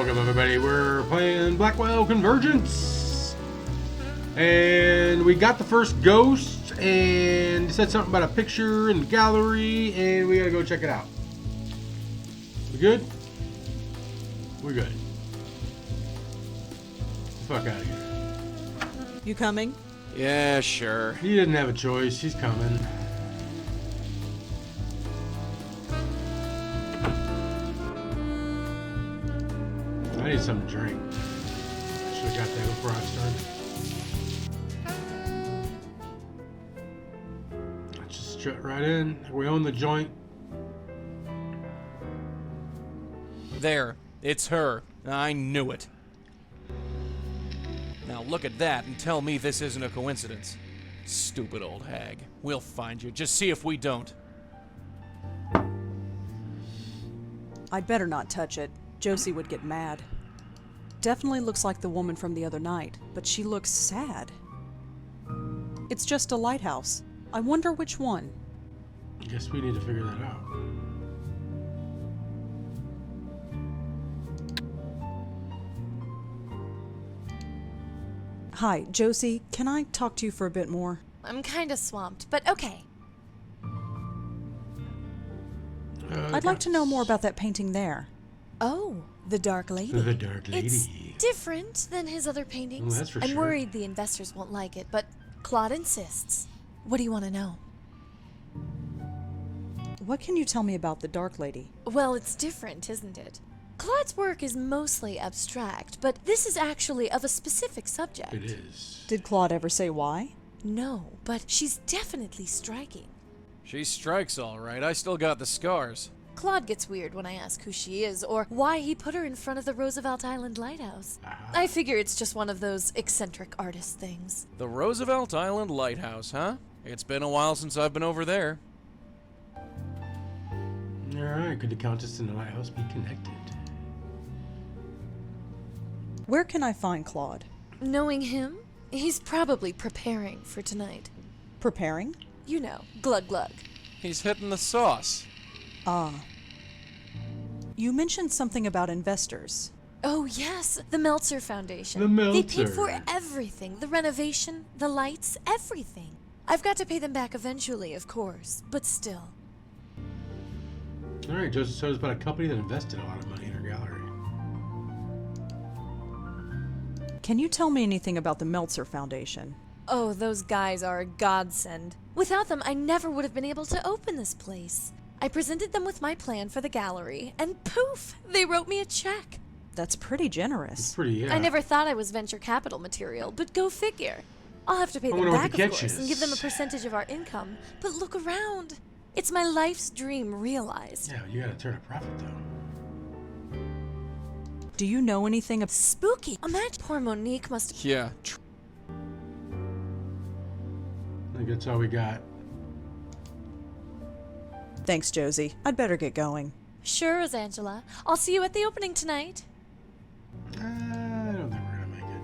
Welcome everybody, we're playing Blackwell Convergence. And we got the first ghost, and it said something about a picture in the gallery, and we gotta go check it out. We good? We're good. Fuck out of here. You coming? Yeah, sure. He didn't have a choice, he's coming. I need something to drink. I should have got that before I started. Let's just strut right in. We own the joint. There. It's her. I knew it. Now look at that and tell me this isn't a coincidence. Stupid old hag. We'll find you. Just see if we don't. I'd better not touch it. Josie would get mad. Definitely looks like the woman from the other night, but she looks sad. It's just a lighthouse. I wonder which one. I guess we need to figure that out. Hi, Josie, can I talk to you for a bit more? I'm kinda swamped, but okay. I'd like to know more about that painting there. Oh, the Dark Lady. The Dark Lady. It's different than his other paintings. Well, that's for I'm sure. worried the investors won't like it, but Claude insists. What do you want to know? What can you tell me about the Dark Lady? Well, it's different, isn't it? Claude's work is mostly abstract, but this is actually of a specific subject. It is. Did Claude ever say why? No, but she's definitely striking. She strikes all right. I still got the scars. Claude gets weird when I ask who she is or why he put her in front of the Roosevelt Island Lighthouse. I figure it's just one of those eccentric artist things. The Roosevelt Island Lighthouse, huh? It's been a while since I've been over there. Alright, could the Countess and the lighthouse be connected? Where can I find Claude? Knowing him, he's probably preparing for tonight. Preparing? You know, glug glug. He's hitting the sauce. Ah. You mentioned something about investors. Oh yes, the Meltzer Foundation. The Meltzer. They paid for everything. The renovation, the lights, everything. I've got to pay them back eventually, of course, but still. Alright, Joseph told us about a company that invested a lot of money in her gallery. Can you tell me anything about the Meltzer Foundation? Oh, those guys are a godsend. Without them, I never would have been able to open this place. I presented them with my plan for the gallery, and poof, they wrote me a check. That's pretty generous. It's pretty, yeah. I never thought I was venture capital material, but go figure. I'll have to pay them wonder what back, the of catch course, is. and give them a percentage of our income. But look around. It's my life's dream realized. Yeah, you gotta turn a profit though. Do you know anything of... Spooky. Imagine poor Monique must have... Yeah. I think that's all we got. Thanks, Josie. I'd better get going. Sure as Angela. I'll see you at the opening tonight. I don't think we're gonna make it.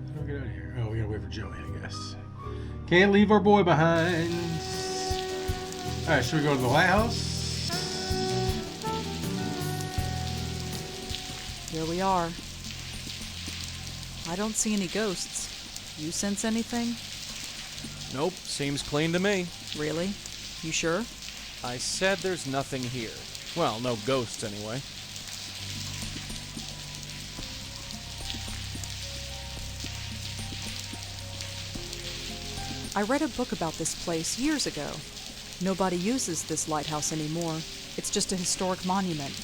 How do we get out of here? Oh, we gotta wait for Joey, I guess. Can't leave our boy behind. Alright, should we go to the lighthouse? Here we are. I don't see any ghosts. You sense anything? Nope, seems clean to me. Really? You sure? I said there's nothing here. Well, no ghosts anyway. I read a book about this place years ago. Nobody uses this lighthouse anymore. It's just a historic monument.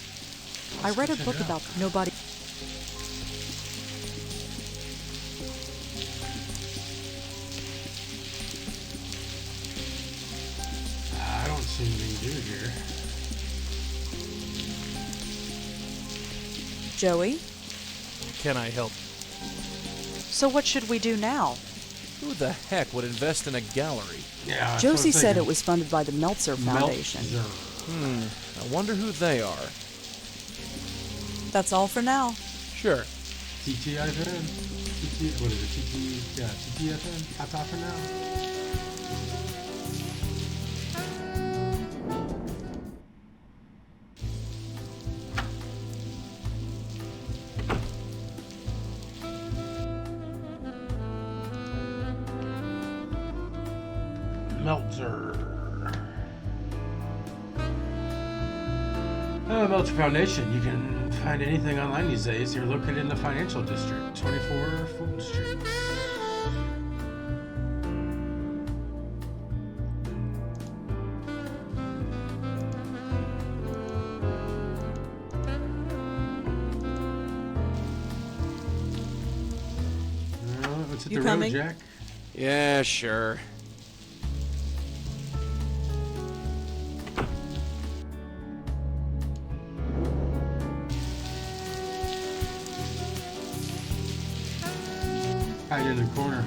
I read a book about nobody... I don't see anything to do here. Joey? Can I help? So what should we do now? Who the heck would invest in a gallery? Yeah, that's what I'm Josie said thinking. it was funded by the Meltzer Foundation. Meltzer. I wonder who they are. That's all for now. Sure. TTFN. What is it? TT? Yeah, TTFN. That's all for now. Meltzer. Meltzer Foundation. You can find anything online these days. You're located in the financial district, 24 Fulton Street. Let's hit You the coming? road, Jack. Yeah, sure. Hide in the corner.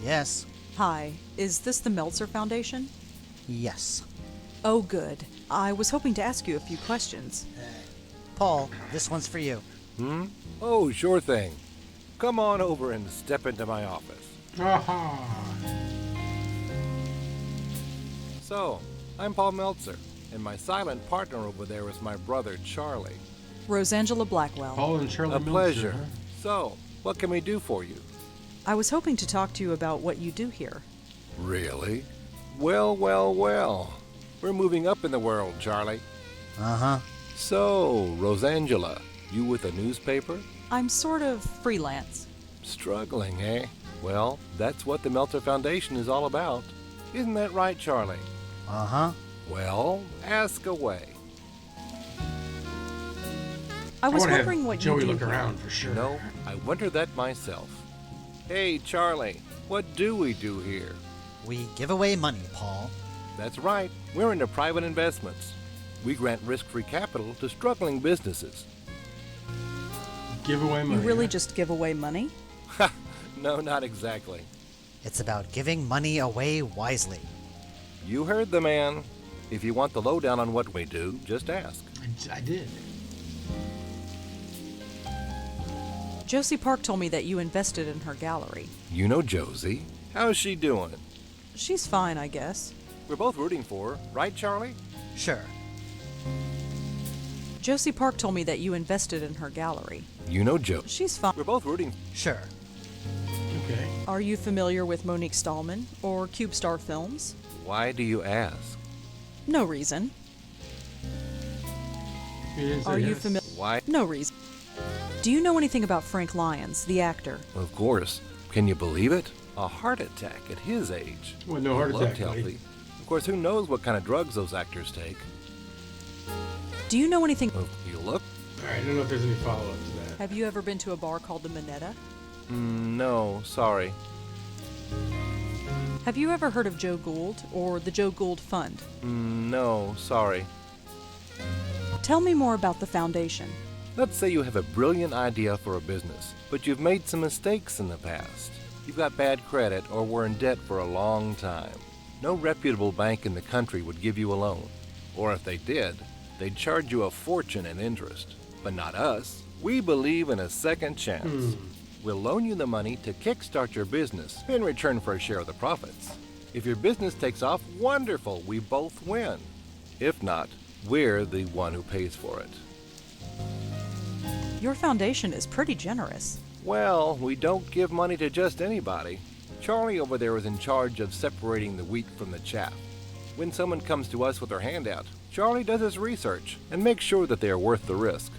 Yes. Hi, is this the Meltzer Foundation? Yes. Oh, good. I was hoping to ask you a few questions. Paul, this one's for you. Oh, sure thing. Come on over and step into my office. Aha! So, I'm Paul Meltzer, and my silent partner over there is my brother, Charlie. Rosangela Blackwell. Paul and Charlie A Meltzer, pleasure. huh? So, what can we do for you? I was hoping to talk to you about what you do here. Really? Well, well, well. We're moving up in the world, Charlie. Uh-huh. So, Rosangela, you with a newspaper? I'm sort of freelance. Struggling, eh? Well, that's what the Meltzer Foundation is all about. Isn't that right, Charlie? Uh-huh. Well, ask away. I was wanna have wondering what Joey you do look here. around for sure. No, I wonder that myself. Hey, Charlie, what do we do here? We give away money, Paul. That's right, we're into private investments. We grant risk-free capital to struggling businesses. Give away money. You really huh? just give away money? No, not exactly. It's about giving money away wisely. You heard the man. If you want the lowdown on what we do, just ask. I did. Josie Park told me that you invested in her gallery. You know Josie. How's she doing? She's fine, I guess. We're both rooting for her, right, Charlie? Sure. Josie Park told me that you invested in her gallery. You know Josie. She's fine. We're both rooting. Sure. Okay. Are you familiar with Monique Stallman or CubeStar Films? Why do you ask? No reason. Are you familiar? Why? No reason. Do you know anything about Frank Lyons, the actor? Of course. Can you believe it? A heart attack at his age. Well, no heart Looked attack, buddy. healthy. Of course, who knows what kind of drugs those actors take? Do you know anything? Well, you look? All right, I don't know if there's any follow-up to that. Have you ever been to a bar called the Minetta? No, sorry. Have you ever heard of Joe Gould or the Joe Gould Fund? No, sorry. Tell me more about the foundation. Let's say you have a brilliant idea for a business, but you've made some mistakes in the past. You've got bad credit or were in debt for a long time. No reputable bank in the country would give you a loan. Or if they did, they'd charge you a fortune in interest. But not us. We believe in a second chance. We'll loan you the money to kickstart your business in return for a share of the profits. If your business takes off, wonderful, we both win. If not, we're the one who pays for it. Your foundation is pretty generous. Well, we don't give money to just anybody. Charlie over there is in charge of separating the wheat from the chaff. When someone comes to us with their hand out, Charlie does his research and makes sure that they are worth the risk.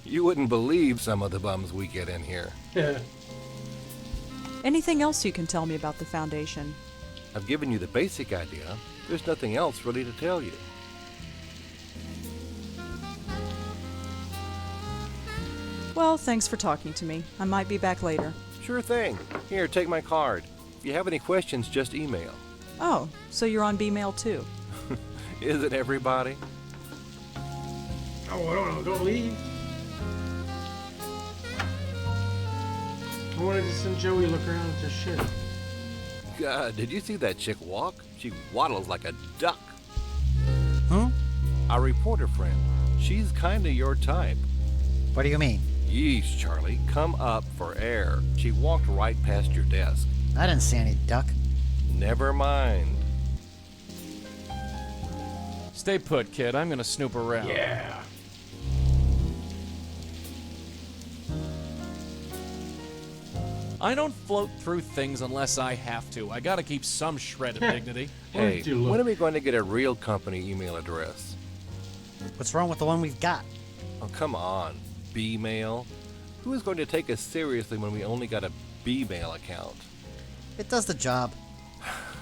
You wouldn't believe some of the bums we get in here. Yeah. Anything else you can tell me about the foundation? I've given you the basic idea. There's nothing else really to tell you. Well, thanks for talking to me. I might be back later. Sure thing. Here, take my card. If you have any questions, just email. Oh, so you're on B-mail too. Isn't everybody? Oh, don't leave. I wanted to send Joey to look around at this shit. God, did you see that chick walk? She waddles like a duck. Huh? Our reporter friend. She's kinda your type. What do you mean? Yeesh, Charlie, come up for air. She walked right past your desk. I didn't see any duck. Never mind. Stay put, kid. I'm gonna snoop around. Yeah. I don't float through things unless I have to. I gotta keep some shred of dignity. Where Hey, did you look? when are we going to get a real company email address? What's wrong with the one we've got? Oh, come on. B-mail? Who is going to take us seriously when we only got a B-mail account? It does the job.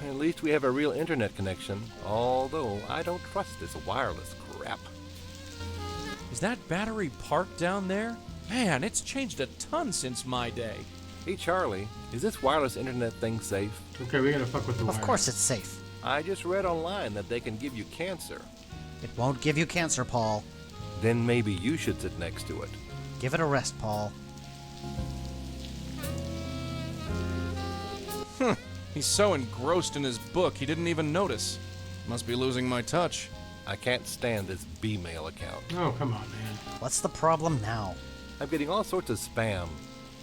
At least we have a real internet connection, although I don't trust this wireless crap. Is that battery parked down there? Man, it's changed a ton since my day. Hey, Charlie, is this wireless internet thing safe? Okay, we gotta fuck with the Of wire. course it's safe. I just read online that they can give you cancer. It won't give you cancer, Paul. Then maybe you should sit next to it. Give it a rest, Paul. He's so engrossed in his book, he didn't even notice. Must be losing my touch. I can't stand this B-mail account. Oh, come on, man. What's the problem now? I'm getting all sorts of spam.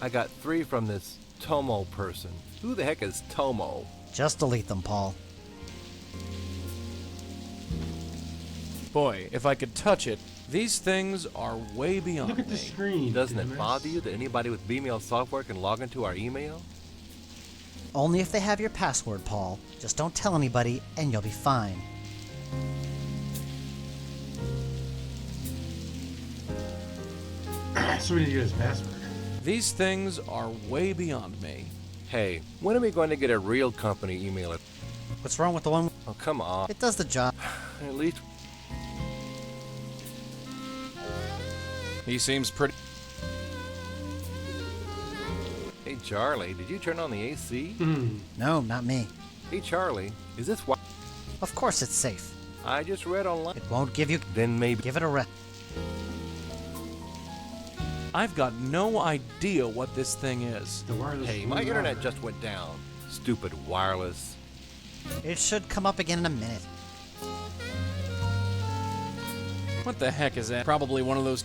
I got 3 from this Tomo person. Who the heck is Tomo? Just delete them, Paul. Boy, if I could touch it, these things are way beyond Look at the me. screen. Doesn't damn it bother you that anybody with B-mail software can log into our email? Only if they have your password, Paul. Just don't tell anybody, and you'll be fine. So we need to get his password. These things are way beyond me. Hey, when are we going to get a real company email? What's wrong with the one? Oh, come on. It does the job. At least He seems pretty... Hey, Charlie, did you turn on the AC? No, not me. Hey, Charlie, is this why Of course it's safe. I just read online? It won't give you... Then maybe. Give it a rest. I've got no idea what this thing is. The wireless. Hey, my internet just went down. Stupid wireless. It should come up again in a minute. What the heck is that? Probably one of those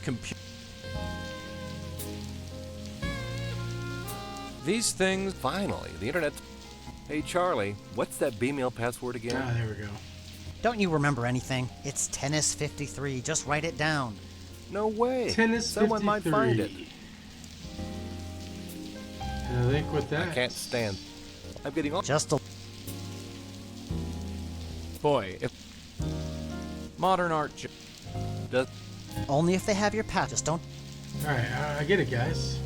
These things... Finally, the internet's... Hey, Charlie, what's that B-mail password again? Ah, there we go. Don't you remember anything? It's tennis 53. Just write it down. No way. Tennis Someone might find it. 53. And I think with that. I can't stand. I'm getting all... Just a... Boy, if... Modern art... Does... Only if they have your pass. Just don't... Alright, I get it, guys.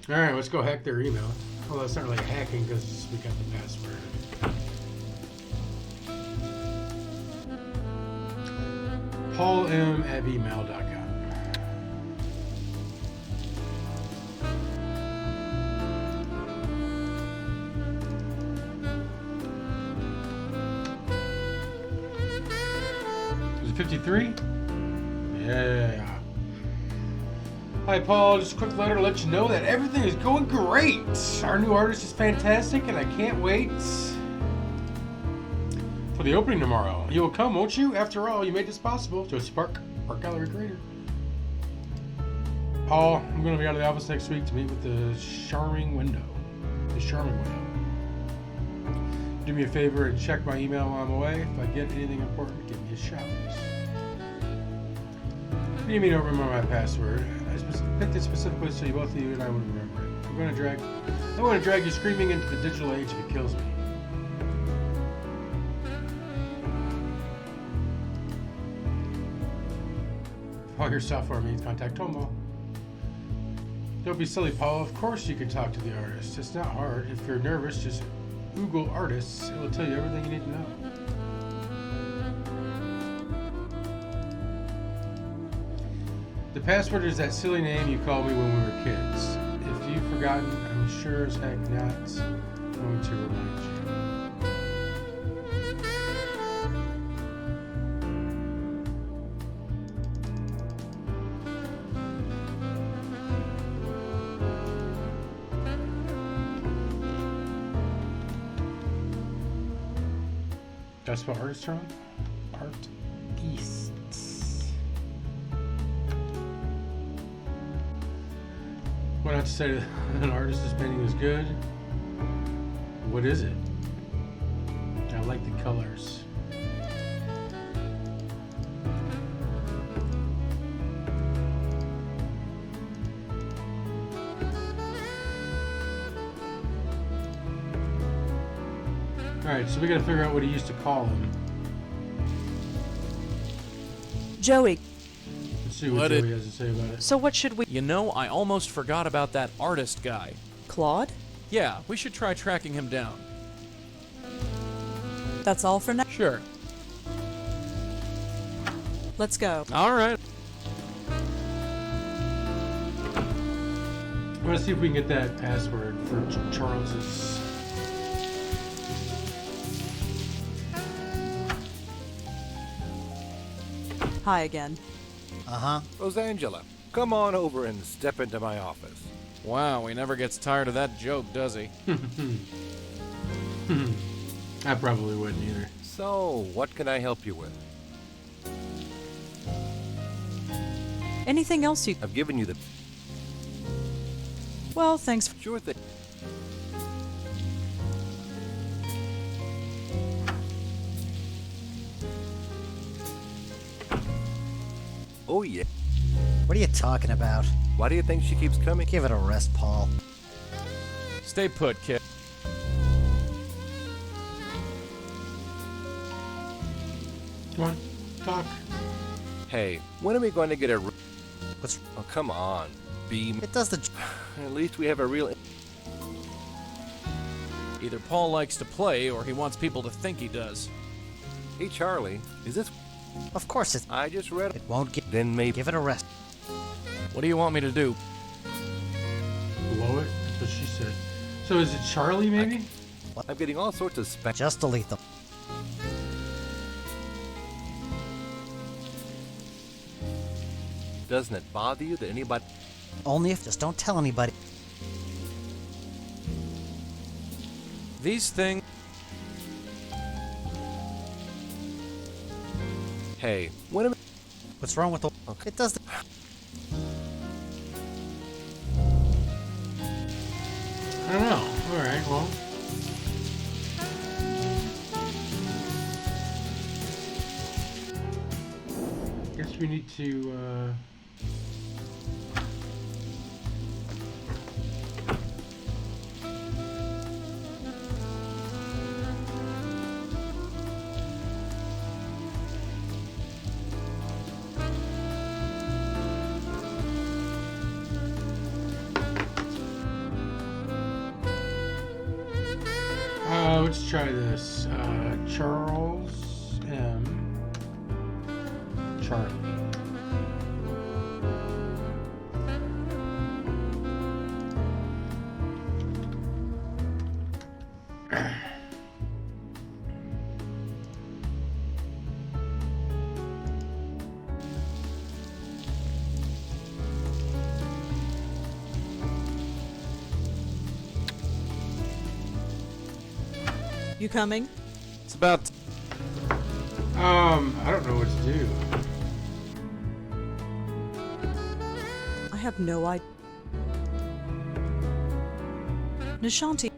Alright, let's go hack their email. Although it's not really hacking because we got the password. paulm@email.com. Was it 53? Yeah. Hi, Paul. Just a quick letter to let you know that everything is going great. Our new artist is fantastic, and I can't wait for the opening tomorrow. You will come, won't you? After all, you made this possible. Joseph Park, Art Gallery creator. Paul, I'm going to be out of the office next week to meet with the Charming Window. The Charming Window. Do me a favor and check my email while I'm away. If I get anything important, give me a shout. What do you mean, don't remember my password? I picked it specifically so you both of you and I would remember it. I'm going to drag you screaming into the digital age if it kills me. If all your software means contact Tomo. Don't be silly, Paul. Of course you can talk to the artist. It's not hard. If you're nervous, just Google artists. It will tell you everything you need to know. The password is that silly name you called me when we were kids. If you've forgotten, I'm sure as heck not going to remind you. That's what artist wrong? Artists. What not to say that an artist's painting is good? What is it? I like the colors. Alright, so we gotta figure out what he used to call him. Joey, Let's see what Joey has to say about it. so what should we... You know, I almost forgot about that artist guy. Claude? Yeah, we should try tracking him down. That's all for now? Sure. Let's go. All right. I want to see if we can get that password for Charles's. Hi again. Uh-huh. Rosangela, come on over and step into my office. Wow, he never gets tired of that joke, does he? I probably wouldn't either. So, what can I help you with? Anything else you... I've given you the Well, thanks. sure thing. Oh yeah. What are you talking about? Why do you think she keeps coming? Give it a rest, Paul. Stay put, kid. Come on, talk. Hey, when are we going to get a... What's... Oh, come on. Beam. It does the... At least we have a real... Either Paul likes to play, or he wants people to think he does. Hey, Charlie, is this... Of course it... I just read It won't get... Then maybe... Give it a rest. What do you want me to do? Blow it? That's what she said. So is it Charlie, maybe? I'm getting all sorts of spam. Just delete them. Doesn't it bother you that anybody... Only if... Just don't tell anybody. These things... Hey, when am... What's wrong with the... Okay. It does the... I don't know. Alright, well. Guess we need to, let's try this. Charles M. Charlie. You coming? It's about... I don't know what to do. I have no idea. Nishanti.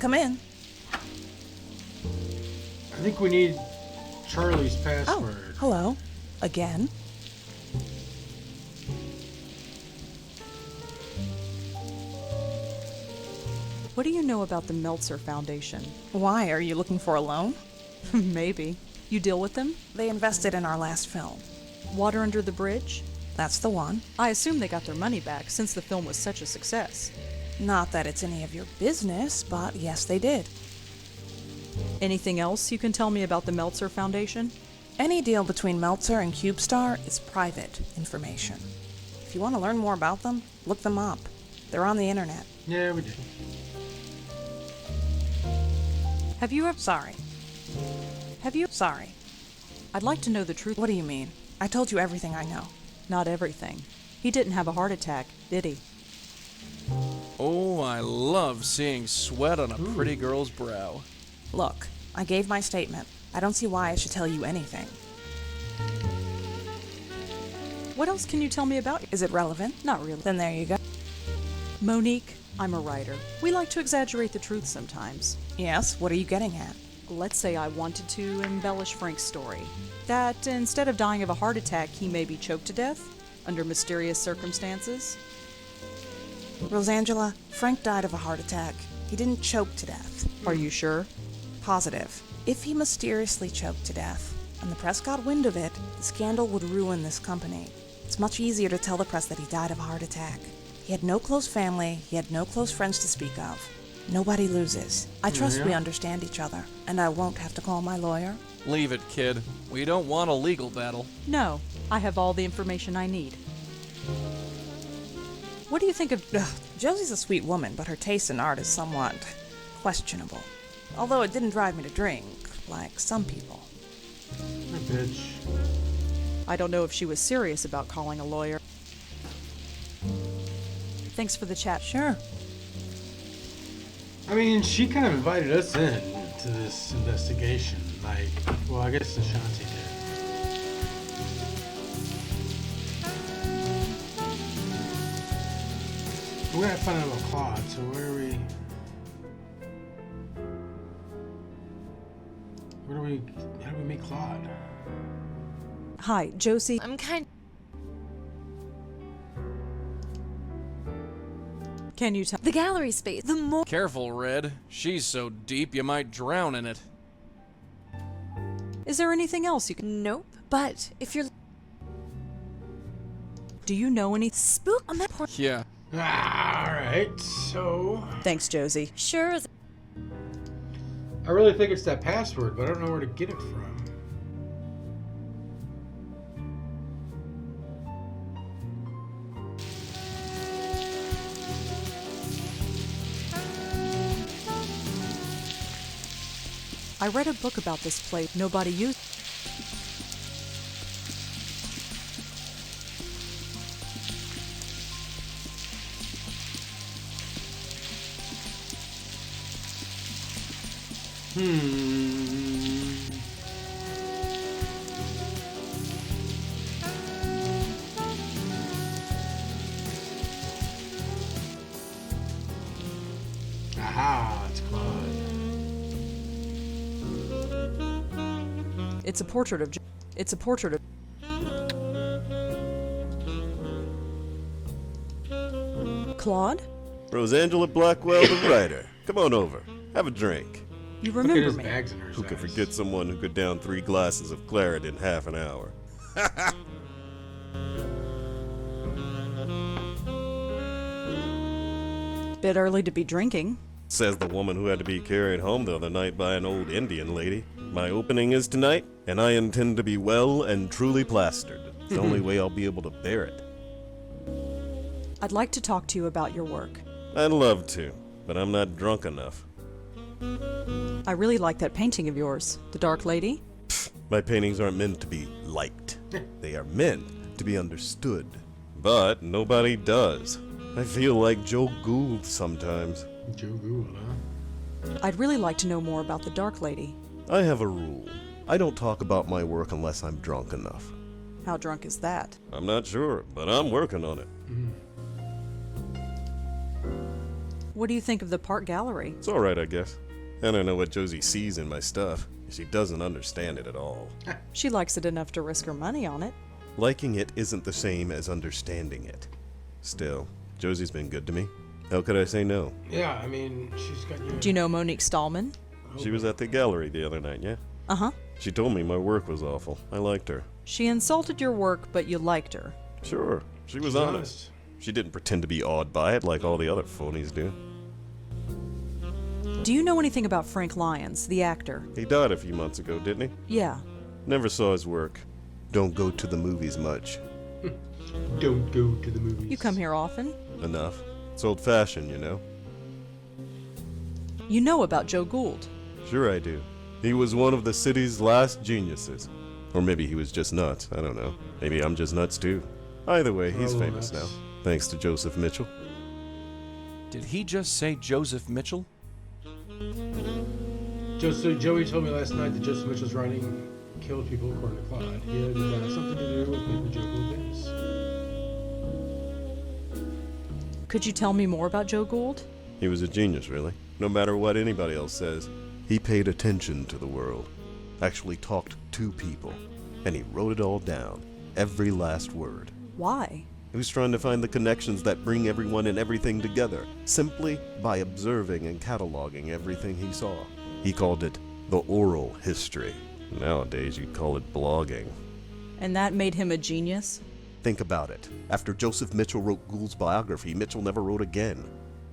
Come in. I think we need Charlie's password. Oh, hello. Again? What do you know about the Meltzer Foundation? Why? Are you looking for a loan? Maybe. You deal with them? They invested in our last film. Water Under the Bridge? That's the one. I assume they got their money back since the film was such a success. Not that it's any of your business, but yes, they did. Anything else you can tell me about the Meltzer Foundation? Any deal between Meltzer and CubeStar is private information. If you want to learn more about them, look them up. They're on the internet. Yeah, we do. Have you ever... Sorry. Sorry. I'd like to know the truth. What do you mean? I told you everything I know. Not everything. He didn't have a heart attack, did he? Oh, I love seeing sweat on a pretty girl's brow. Look, I gave my statement. I don't see why I should tell you anything. What else can you tell me about? Is it relevant? Not really. Then there you go. Monique, I'm a writer. We like to exaggerate the truth sometimes. Yes, what are you getting at? Let's say I wanted to embellish Frank's story. That instead of dying of a heart attack, he may be choked to death under mysterious circumstances. Rosangela, Frank died of a heart attack. He didn't choke to death. Are you sure? Positive. If he mysteriously choked to death, and the press got wind of it, the scandal would ruin this company. It's much easier to tell the press that he died of a heart attack. He had no close family, he had no close friends to speak of. Nobody loses. I trust we understand each other, and I won't have to call my lawyer. Leave it, kid. We don't want a legal battle. No, I have all the information I need. What do you think of... Josie's a sweet woman, but her taste in art is somewhat questionable. Although it didn't drive me to drink, like some people. Bitch. I don't know if she was serious about calling a lawyer. Thanks for the chat. Sure. I mean, she kind of invited us in to this investigation. Like, well, I guess Ashanti did. We gotta find out about Claude, so where do we how do we meet Claude? Hi, Josie. I'm kind. Can you tell... The gallery space. The more. Careful, Red. She's so deep you might drown in it. Is there anything else you can... Nope. But if you're. Do you know any... Spook. I'm Yeah. Alright, so Thanks, Josie. sure as. I really think it's that password, but I don't know where to get it from. I read a book about this place. Nobody used... Aha, it's Claude. It's a portrait of... It's a portrait of... Claude? Rosangela Blackwell, the writer. Come on over. Have a drink. You Look at remember his me. bags in her Who could size. forget someone who could down 3 glasses of claret in half an hour? Bit early to be drinking. Says the woman who had to be carried home the other night by an old Indian lady. My opening is tonight, and I intend to be well and truly plastered. It's the only way I'll be able to bear it. I'd like to talk to you about your work. I'd love to, but I'm not drunk enough. I really like that painting of yours, The Dark Lady. My paintings aren't meant to be liked. They are meant to be understood. But nobody does. I feel like Joe Gould sometimes. Joe Gould, huh? I'd really like to know more about The Dark Lady. I have a rule. I don't talk about my work unless I'm drunk enough. How drunk is that? I'm not sure, but I'm working on it. What do you think of the Park Gallery? It's alright, I guess. I don't know what Josie sees in my stuff. She doesn't understand it at all. She likes it enough to risk her money on it. Liking it isn't the same as understanding it. Still, Josie's been good to me. How could I say no? Yeah, I mean, she's got you. Do you know Monique Stallman? She was at the gallery the other night, yeah? Uh-huh. She told me my work was awful. I liked her. She insulted your work, but you liked her. Sure, she was She's honest. She didn't pretend to be awed by it like all the other phonies do. Do you know anything about Frank Lyons, the actor? He died a few months ago, didn't he? Yeah. Never saw his work. Don't go to the movies much. Don't go to the movies. You come here often? Enough. It's old-fashioned, you know? You know about Joe Gould. Sure I do. He was one of the city's last geniuses. Or maybe he was just nuts, I don't know. Maybe I'm just nuts too. Either way, he's Oh, famous nuts. now. Thanks to Joseph Mitchell. Did he just say Joseph Mitchell? Joey told me last night that Joseph Mitchell's writing killed people according to Claude. He had something to do with maybe Joe Gould days. Could you tell me more about Joe Gould? He was a genius, really. No matter what anybody else says, he paid attention to the world, actually talked to people, and he wrote it all down, every last word. Why? He was trying to find the connections that bring everyone and everything together, simply by observing and cataloging everything he saw. He called it the oral history. Nowadays, you'd call it blogging. And that made him a genius? Think about it. After Joseph Mitchell wrote Gould's biography, Mitchell never wrote again.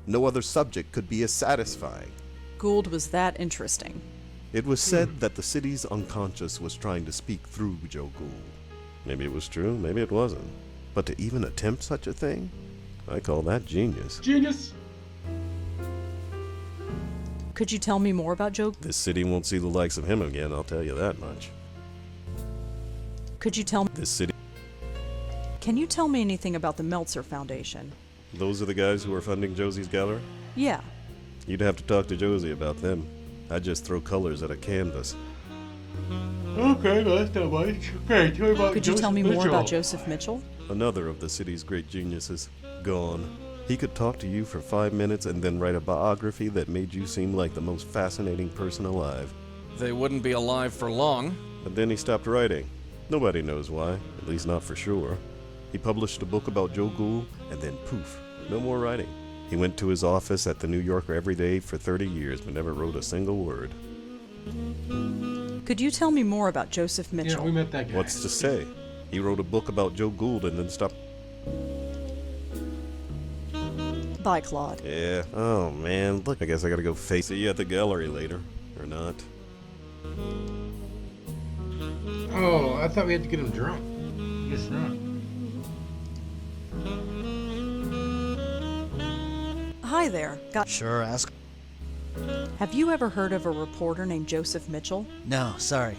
No other subject could be as satisfying. Gould was that interesting. It was said that the city's unconscious was trying to speak through Joe Gould. Maybe it was true, maybe it wasn't. But to even attempt such a thing, I call that genius. Genius! Could you tell me more about Joe? This city won't see the likes of him again, I'll tell you that much. Could you tell me? This city... Can you tell me anything about the Meltzer Foundation? Those are the guys who are funding Josie's gallery? Yeah. You'd have to talk to Josie about them. I just throw colors at a canvas. Okay, that's not much. Okay, tell me about Could you tell me more about Joseph Mitchell? Another of the city's great geniuses. Gone. He could talk to you for 5 minutes and then write a biography that made you seem like the most fascinating person alive. They wouldn't be alive for long. But then he stopped writing. Nobody knows why, at least not for sure. He published a book about Joe Gould, and then poof, no more writing. He went to his office at the New Yorker every day for 30 years, but never wrote a single word. Could you tell me more about Joseph Yeah, Mitchell? we met that guy. What's to say? He wrote a book about Joe Gould and then stopped. Bye, Claude. Yeah, oh man, look, I guess I gotta go face you at the gallery later. Or not. Oh, I thought we had to get him drunk. Guess not. Hi there. Sure, ask. Have you ever heard of a reporter named Joseph Mitchell? No, sorry.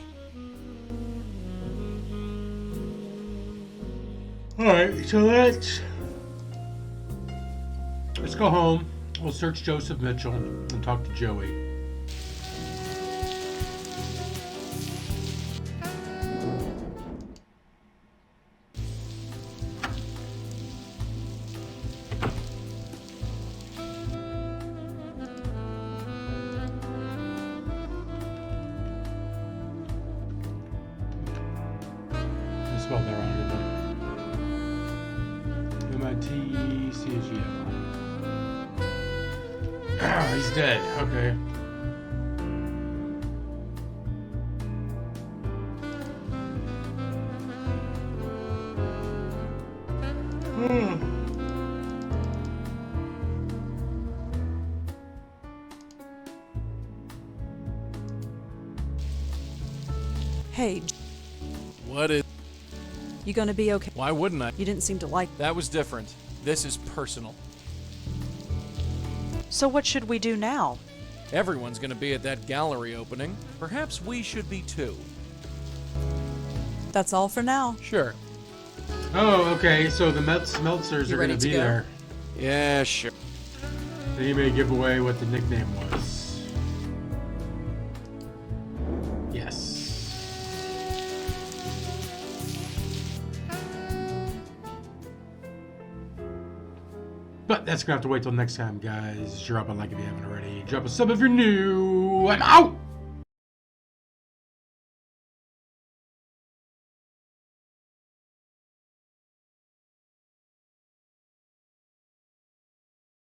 Alright, so let's go home. We'll search Joseph Mitchell and talk to Joey. I spelled that wrong, didn't I? M-I-T-C-H-E-L. He's dead. Okay. Hey, What is... you gonna be okay? Why wouldn't I? You didn't seem to like. That was different. This is personal. So what should we do now? Everyone's gonna be at that gallery opening. Perhaps we should be too. That's all for now. Sure. Oh, okay. So the Meltzers You are going ready to to be go? there. Yeah, sure. Then you may give away what the nickname was. Yes. But that's going to have to wait till next time, guys. Drop a like if you haven't already. Drop a sub if you're new. I'm out!